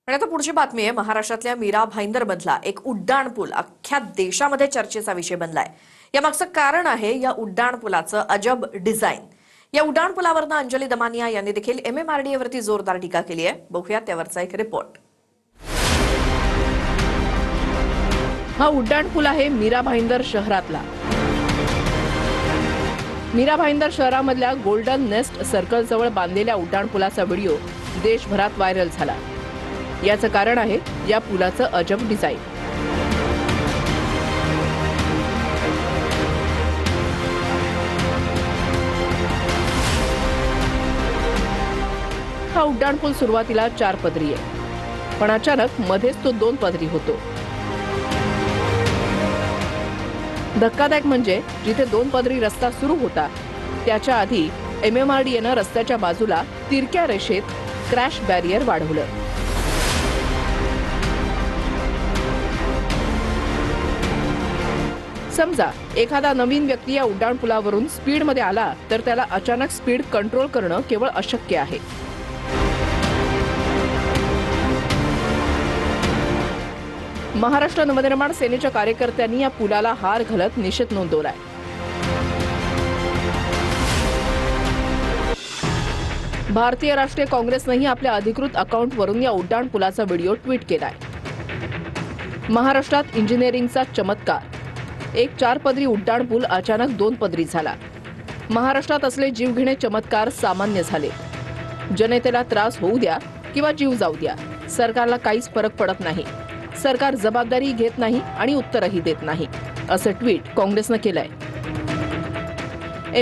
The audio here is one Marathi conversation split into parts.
आणि आता पुढची बातमी आहे महाराष्ट्रातल्या मीरा भाईंदर मधला एक उड्डाण पूल अख्ख्या देशामध्ये चर्चेचा विषय बनलाय। यामागचं कारण आहे या उड्डाण पुलाचं अजब डिझाईन। या उड्डाण पुलावरनं अंजली दमानिया यांनी देखील MMRDA वरती जोरदार टीका केली आहे। बघूया त्यावरचा एक रिपोर्ट। हा उड्डाण पूल आहे मीरा भाईंदर शहरातला। मीरा भाईंदर शहरामधल्या गोल्डन नेस्ट सर्कल जवळ बांधलेल्या उड्डाण पुलाचा व्हिडिओ देशभरात व्हायरल झाला। याचं कारण आहे या पुलाचं अजब डिझाईन। हा उड्डाण पूल सुरुवातीला 4 पदरी आहे, पण अचानक मध्येच तो 2 पदरी होतो। धक्कादायक म्हणजे जिथे 2 पदरी रस्ता सुरू होता त्याच्या आधी MMRDAनं रस्त्याच्या बाजूला तिरक्या रेषेत क्रॅश बॅरियर वाढवलं। समजा एखादा नवीन व्यक्ती या उड्डाण पुलावरून स्पीडमध्ये आला तर त्याला अचानक स्पीड कंट्रोल करणं केवळ अशक्य आहे। महाराष्ट्र नवनिर्माण सेनेच्या कार्यकर्त्यांनी या पुलाला हार घालत निषेध नोंदवलाय। भारतीय राष्ट्रीय काँग्रेसनेही आपल्या अधिकृत अकाउंटवरून या उड्डाण पुलाचा व्हिडिओ ट्विट केलाय। महाराष्ट्रात इंजिनिअरिंगचा चमत्कार, एक 4 पदरी उड्डाण पूल अचानक 2 पदरी झाला। महाराष्ट्रात असले जीवघेणे चमत्कार सामान्य झाले। जनतेला त्रास होऊ द्या किंवा जीव जाऊ द्या, सरकारला काहीच फरक पडत नाही। सरकार जबाबदारी घेत नाही आणि उत्तरही देत नाही, असं ट्विट काँग्रेसनं केलंय।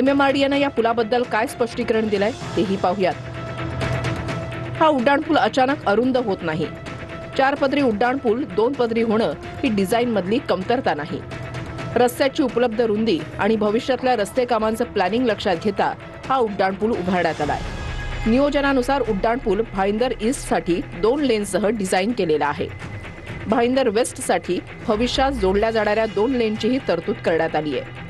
MMRDAनं या पुलाबद्दल काय स्पष्टीकरण दिलंय तेही पाहूयात। हा उड्डाण पूल अचानक अरुंद होत नाही। 4 पदरी उड्डाण पूल 2 पदरी होणं ही डिझाईन मधली कमतरता नाही। रस्त्याची उपलब्ध रुंदी आणि भविष्यातल्या रस्ते कामांचं प्लॅनिंग लक्षात घेता हा उड्डाण पूल उभारण्यात आलाय। नियोजनानुसार उड्डाण पूल भाईंदर ईस्टसाठी 2 लेनसह डिझाईन केलेला आहे। भाईंदर वेस्टसाठी भविष्यात जोडल्या जाणाऱ्या 2 लेनचीही तरतूद करण्यात आली आहे।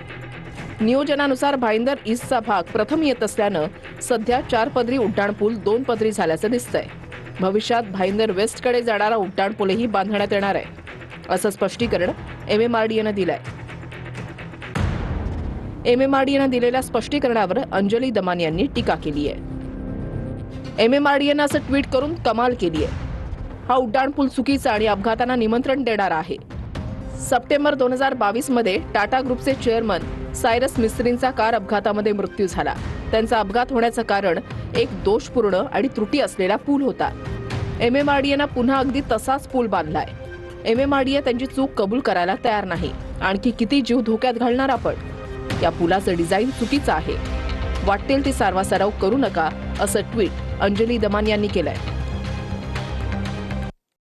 नियोजनानुसार भाईंदर ईस्टचा भाग प्रथम येत असल्यानं सध्या 4 पदरी उड्डाण पूल 2 पदरी झाल्याचं दिसतंय। भविष्यात भाईंदर वेस्टकडे जाणारा उड्डाण पूलही बांधण्यात येणार आहे, असं स्पष्टीकरण MMRDAनं दिलंय। MMRDAनं दिलेल्या स्पष्टीकरणावर अंजली दमानिया यांनी टीका केली आहे। MMRDAनं असं ट्विट करून कमाल केली आहे। हा उड्डाण पूल चुकीचा आणि अपघातांना निमंत्रण देणारा आहे। सप्टेंबर 2022 मध्ये टाटा ग्रुपचे चेअरमन सायरस मिस्त्रींचा कार अपघातामध्ये मृत्यू झाला। त्यांचा अपघात होण्याचं कारण एक दोषपूर्ण आणि त्रुटी असलेला पूल होता। MMRDAनं पुन्हा अगदी तसाच पूल बांधलाय। MMRDA त्यांची चूक कबूल करायला तयार नाही। आणखी किती जीव धोक्यात घालणार आपण? या पुलाचं डिझाईन चुकीचं आहे, वाटेल ती सारवासारव करू नका, असं ट्विट अंजली दमानिया यांनी केलंय।